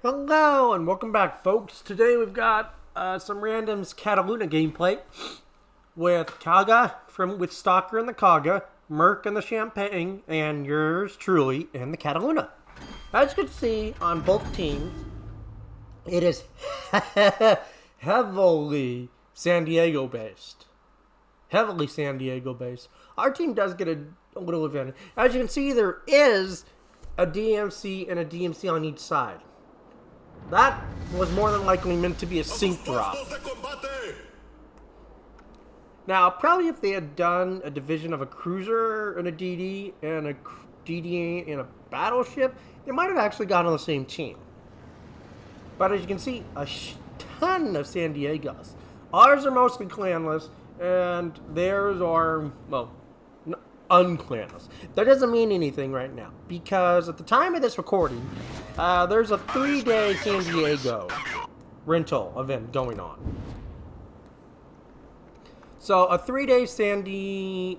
Hello and welcome back, folks. Today we've got some randoms Cataluña gameplay with Kaga with Stalker in the Kaga, Merc in the Champagne, and yours truly in the Cataluña. As you can see on both teams, it is heavily San Diego based. Heavily San Diego based. Our team does get a little advantage. As you can see, there is a DMC and a DMC on each side. That was more than likely meant to be a sync drop. Now, probably if they had done a division of a cruiser and a DD and a DD and a battleship, they might have actually gotten on the same team. But as you can see, a ton of San Diegos. Ours are mostly clanless, and theirs are, well, unclanless. That doesn't mean anything right now, because at the time of this recording, there's a 3-day San Diego rental event going on. So a 3-day San Diego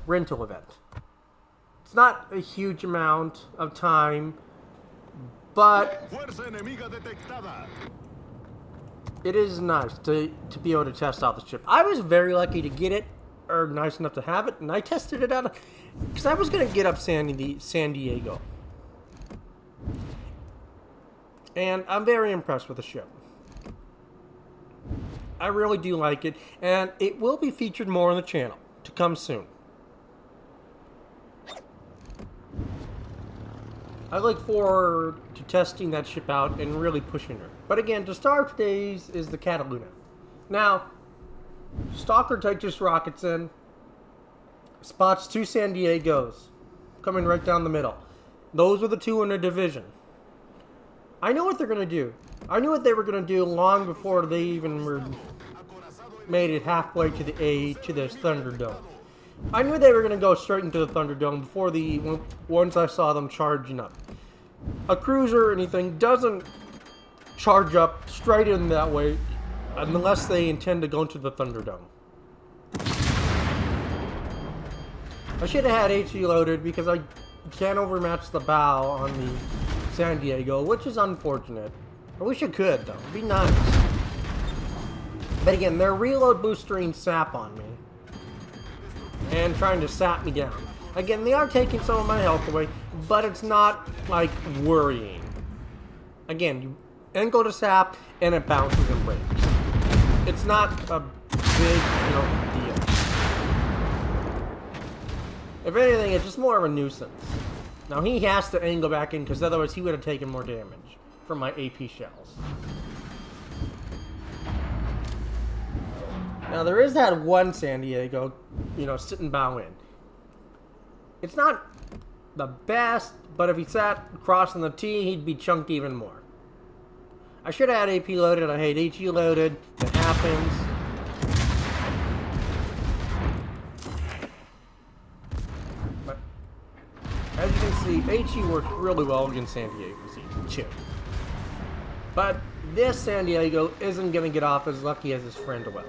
rental event. It's not a huge amount of time, but it is nice to be able to test out the ship. I was very lucky to get it, or nice enough to have it, and I tested it out because I was going to get up San Diego. And I'm very impressed with the ship. I really do like it, and it will be featured more on the channel to come soon. I look forward to testing that ship out and really pushing her. But again, to start today's is the Cataluña. Now, Stalker just rockets in, spots 2 San Diegos coming right down the middle. Those are the 2 in the division. I know what they're going to do. I knew what they were going to do long before they even made it halfway to the Thunderdome. I knew they were going to go straight into the Thunderdome before once I saw them charging up. A cruiser or anything doesn't charge up straight in that way unless they intend to go into the Thunderdome. I should have had HE loaded because I can't overmatch the bow on the San Diego, which is unfortunate. I wish I could, though. It'd be nice. But again, they're reload boostering sap on me and trying to sap me down. Again, they are taking some of my health away, but it's not, like, worrying. Again, you go to sap, and it bounces and breaks. It's not a big, deal. If anything, it's just more of a nuisance. Now, he has to angle back in, because otherwise he would have taken more damage from my AP shells. Now, there is that one San Diego, sitting bow in. It's not the best, but if he sat crossing the T, he'd be chunked even more. I should have had AP loaded. I hate HE loaded. It happens. But as you can see, HE worked really well against San Diego too. But this San Diego isn't going to get off as lucky as his friend will.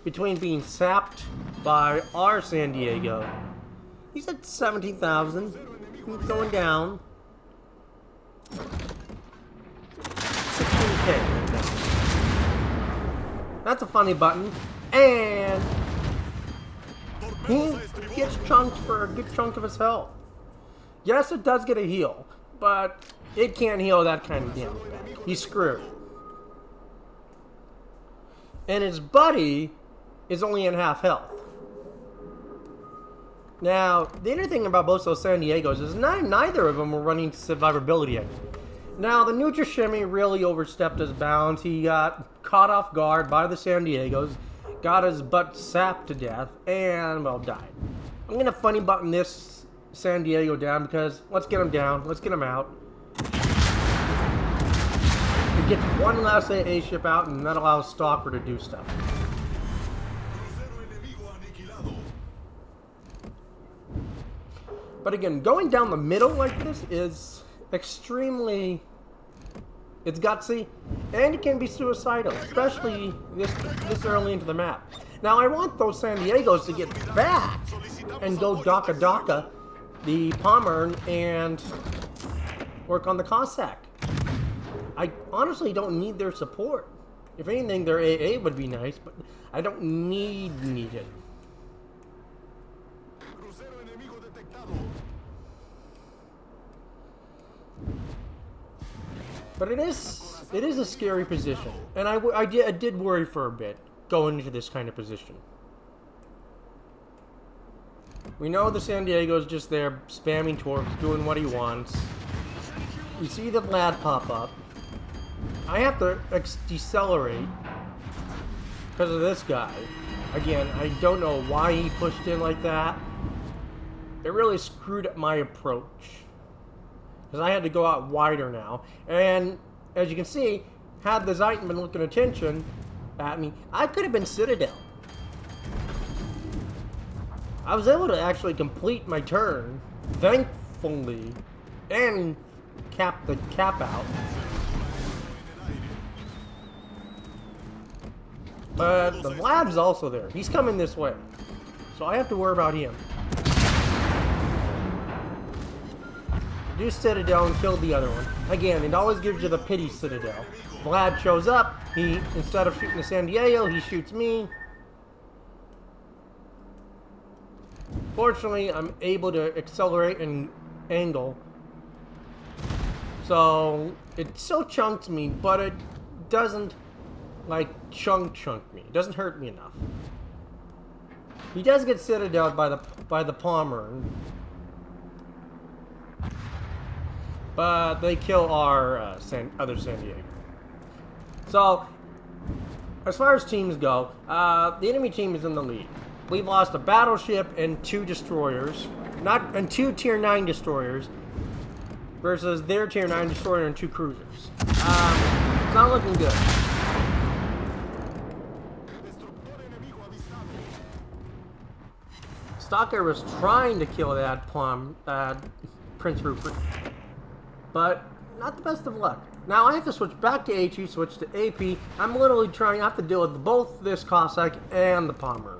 Between being sapped by our San Diego, he's at 17,000. He's going down. 16K right now. That's a funny button. And he gets chunked for a good chunk of his health. Yes, it does get a heal, but it can't heal that kind of damage back. He's screwed. And his buddy is only in half health. Now, the other thing about both those San Diegos is neither of them were running survivability yet. Now, the Nutra Shimmy really overstepped his bounds. He got caught off guard by the San Diegos, got his butt sapped to death, and, well, died. I'm going to funny button this San Diego down because let's get him down, let's get him out. It gets one last AA ship out, and that allows Stalker to do stuff. But again, going down the middle like this is extremely... It's gutsy, and it can be suicidal, especially this early into the map. Now I want those San Diegos to get back and go Daka Daka the Pommern and work on the Cossack. I honestly don't need their support. If anything, their AA would be nice, but I don't need it. But it is a scary position, and I did worry for a bit going into this kind of position. We know the San Diego's just there spamming torps, doing what he wants. We see the Vlad pop up. I have to decelerate because of this guy. Again, I don't know why he pushed in like that. It really screwed up my approach, because I had to go out wider now. And as you can see, had the Zeiten been looking attention at me, I could have been Citadel. I was able to actually complete my turn, thankfully, and cap the cap out. But the Vlad's also there. He's coming this way, so I have to worry about him. Do Citadel and kill the other one. Again, it always gives you the pity Citadel. Vlad shows up. He, instead of shooting the San Diego, he shoots me. Fortunately, I'm able to accelerate and angle. So, it still chunks me, but it doesn't, like, chunk me. It doesn't hurt me enough. He does get Citadel'd by the Pommern. But they kill our other San Diego. So, as far as teams go, the enemy team is in the lead. We've lost a battleship and 2 destroyers, and 2 tier 9 destroyers, versus their tier 9 destroyer and 2 cruisers. It's not looking good. Stalker was trying to kill that Prince Rupert, but not the best of luck. Now I have to switch back to HE, switch to AP. I'm literally trying to have to deal with both this Cossack and the Pommern.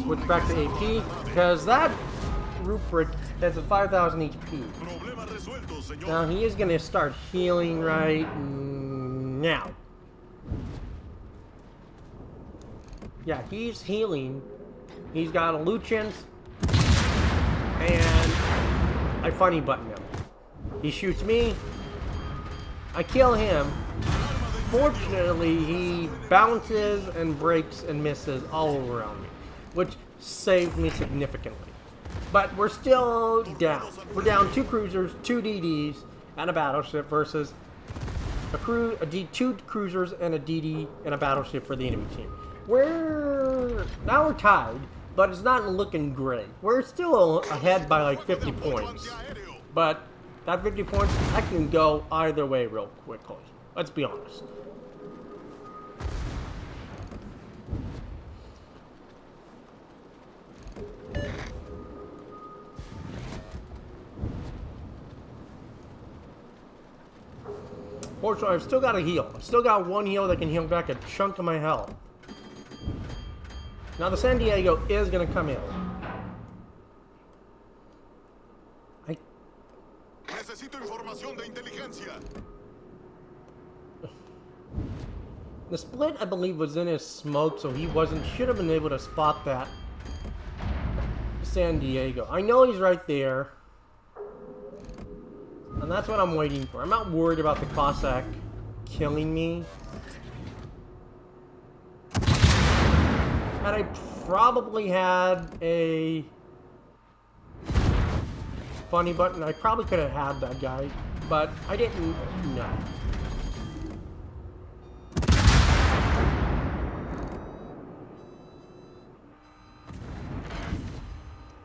Switch back to AP, because that Rupert has a 5,000 HP. Now he is going to start healing right now. Yeah, he's healing. He's got a Lucian's, and I funny button him. He shoots me. I kill him. Fortunately, he bounces and breaks and misses all around me, which saved me significantly. But we're still down. We're down 2 cruisers, 2 DDs, and a battleship versus 2 cruisers and a DD and a battleship for the enemy team. Now we're tied, but it's not looking great. We're still ahead by like 50 points. But that 50 points, I can go either way real quickly. Let's be honest. Fortunately, I've still got a heal. I've still got 1 heal that can heal back a chunk of my health. Now the San Diego is going to come in. The split, I believe, was in his smoke, so he should have been able to spot that San Diego. I know he's right there. And that's what I'm waiting for. I'm not worried about the Cossack killing me. Had I probably had a funny button, I probably could have had that guy, but I didn't know.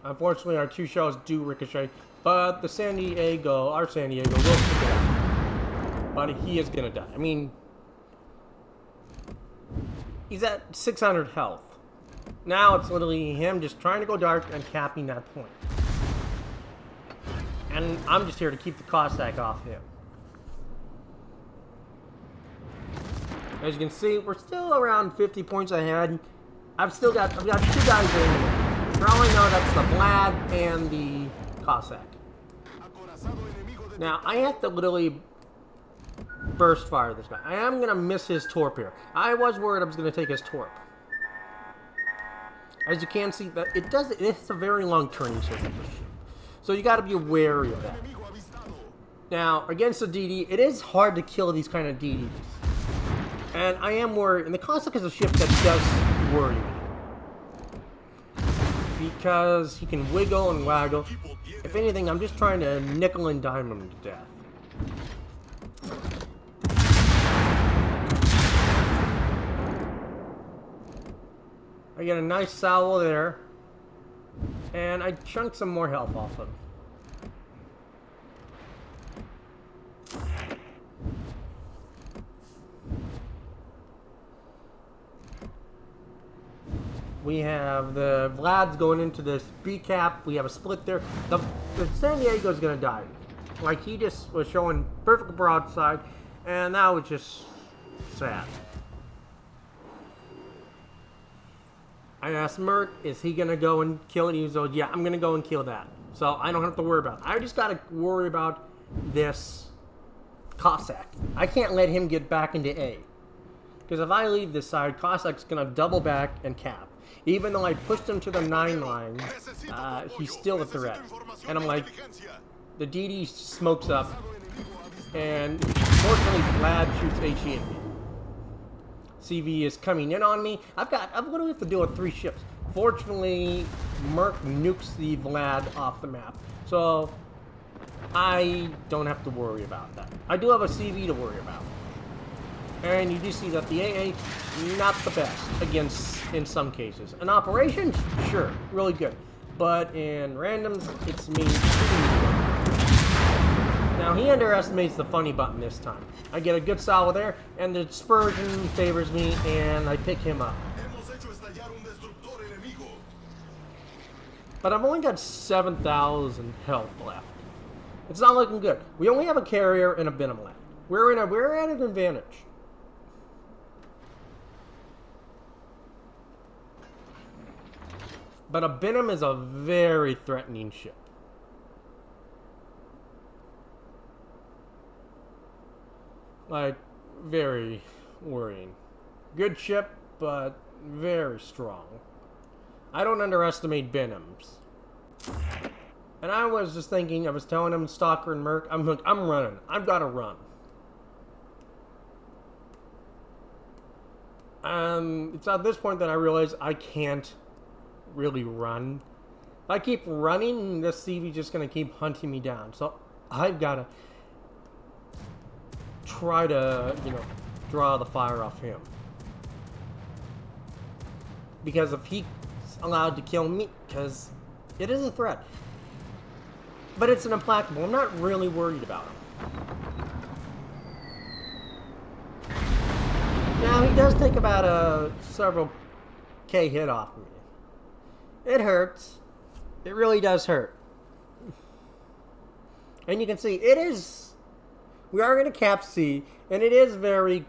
Unfortunately, our 2 shells do ricochet, but the San Diego, our San Diego, will stick it out. But he is gonna die. I mean, He's at 600 health. Now it's literally him just trying to go dark and capping that point. And I'm just here to keep the Cossack off him. As you can see, we're still around 50 points ahead. I've got 2 guys in. For all I know, that's the Vlad and the Cossack. Now, I have to literally burst fire this guy. I am going to miss his torp here. I was worried I was going to take his torp. As you can see, that it's a very long turning circle. So you got to be wary of that. Now, against the DD, it is hard to kill these kind of DDs. And I am worried, and the Cossack is a ship that does worry me. Because he can wiggle and waggle. If anything, I'm just trying to nickel and dime him to death. I get a nice salvo there. And I chunk some more health off him. We have the Vlad's going into this B cap. We have a split there. The San Diego's gonna die. Like, he just was showing perfect broadside, and that was just sad. I asked Mert, is he gonna go and kill it? He was like, yeah, I'm gonna go and kill that. So I don't have to worry about it. I just gotta worry about this Cossack. I can't let him get back into A. Because if I leave this side, Cossack's gonna double back and cap. Even though I pushed him to the 9 line, he's still a threat. And I'm like, the DD smokes up, and fortunately Vlad shoots HE at me. CV is coming in on me. I'm literally have to deal with 3 ships. Fortunately, Merc nukes the Vlad off the map. So, I don't have to worry about that. I do have a CV to worry about. And you do see that the AA, not the best against, in some cases. In operations, sure, really good. But in randoms, it's me. Now, he underestimates the funny button this time. I get a good salvo there, and the dispersion favors me, and I pick him up. But I've only got 7,000 health left. It's not looking good. We only have a carrier and a Venom left. We're at an advantage. But a Venom is a very threatening ship. Like, very worrying. Good ship, but very strong. I don't underestimate Venoms. And I was just thinking, I was telling him, Stalker and Merc, I'm running. I've got to run. It's at this point that I realize I can't really run. If I keep running, this CV's just going to keep hunting me down. So I've got to try to, draw the fire off him. Because if he's allowed to kill me, because it is a threat. But it's an implacable. I'm not really worried about him. Now, he does take about several K hit off me. It hurts. It really does hurt. And you can see, we are going to cap C, and it is very,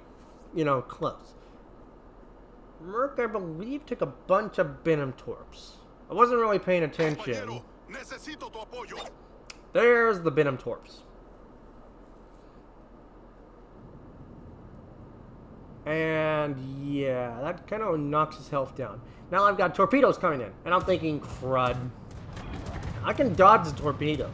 close. Merc, I believe, took a bunch of Venom torps. I wasn't really paying attention. There's the Venom torps. And yeah, that kind of knocks his health down. Now I've got torpedoes coming in, and I'm thinking, crud. I can dodge the torpedoes.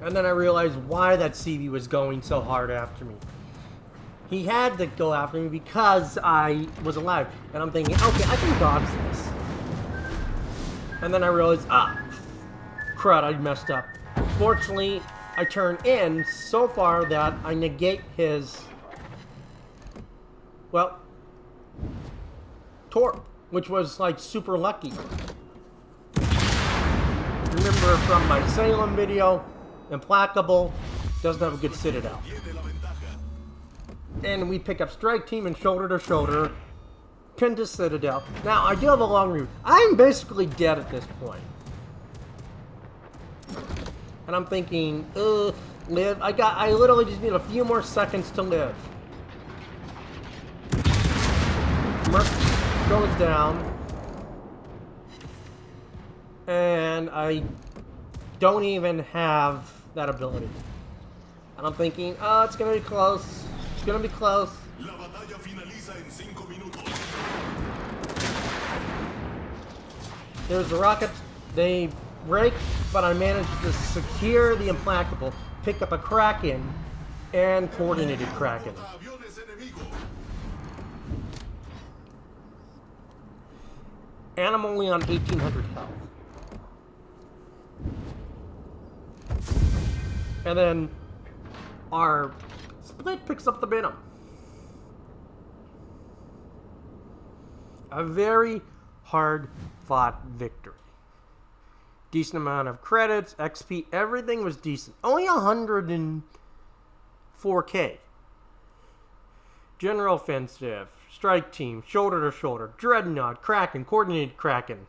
And then I realized why that CV was going so hard after me. He had to go after me because I was alive. And I'm thinking, okay, I can dodge this. And then I realized, crud, I messed up. Fortunately, I turn in so far that I negate his, torp, which was like super lucky. Remember from my Salem video, implacable, doesn't have a good citadel. And we pick up strike team and shoulder to shoulder, pin to citadel. Now, I do have a long route. I'm basically dead at this point. And I'm thinking, live. I literally just need a few more seconds to live. Merc goes down. And I don't even have that ability. And I'm thinking, oh, it's gonna be close. It's gonna be close. There's the rockets. They break, but I managed to secure the Implacable, pick up a Kraken, and coordinated Kraken. And I'm only on 1800 health. And then our split picks up the Venom. A very hard fought victory. Decent amount of credits, XP, everything was decent. Only 104k. General offensive, strike team, shoulder to shoulder, dreadnought, Kraken, coordinated Kraken.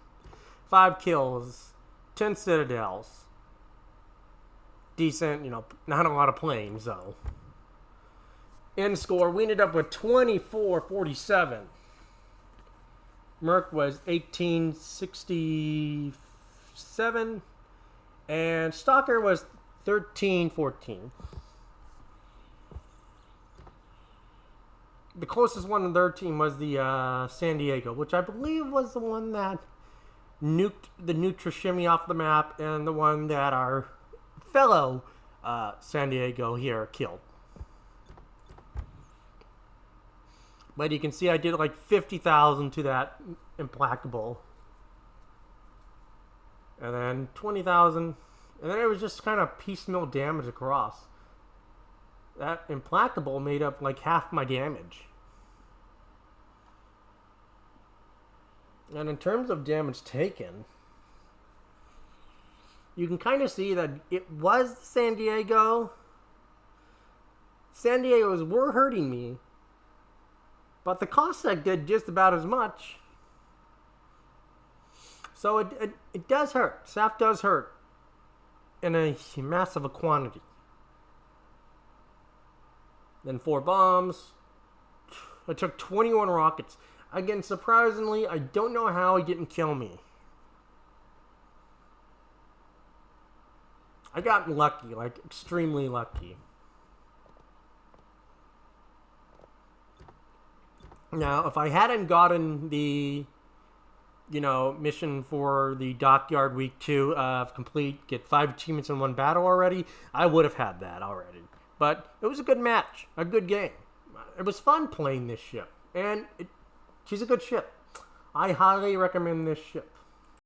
5 kills, 10 citadels. Decent, not a lot of planes though. End score, we ended up with 24-47. Merc was 1867, and Stalker was 1314. The closest one in their team was the San Diego, which I believe was the one that nuked the Nutrishimi off the map, and the one that our fellow San Diego here killed. But you can see I did like 50,000 to that Implacable. And then 20,000. And then it was just kind of piecemeal damage across. That Implacable made up like half my damage. And in terms of damage taken, you can kind of see that it was San Diego. San Diego's were hurting me. But the Cossack did just about as much. So it does hurt. SAF does hurt. In a massive quantity. Then 4 bombs. I took 21 rockets. Again, surprisingly, I don't know how he didn't kill me. I got lucky, like extremely lucky. Now, if I hadn't gotten the, mission for the Dockyard Week 2 of complete, get 5 achievements in 1 battle already, I would have had that already. But it was a good match, a good game. It was fun playing this ship, and she's a good ship. I highly recommend this ship.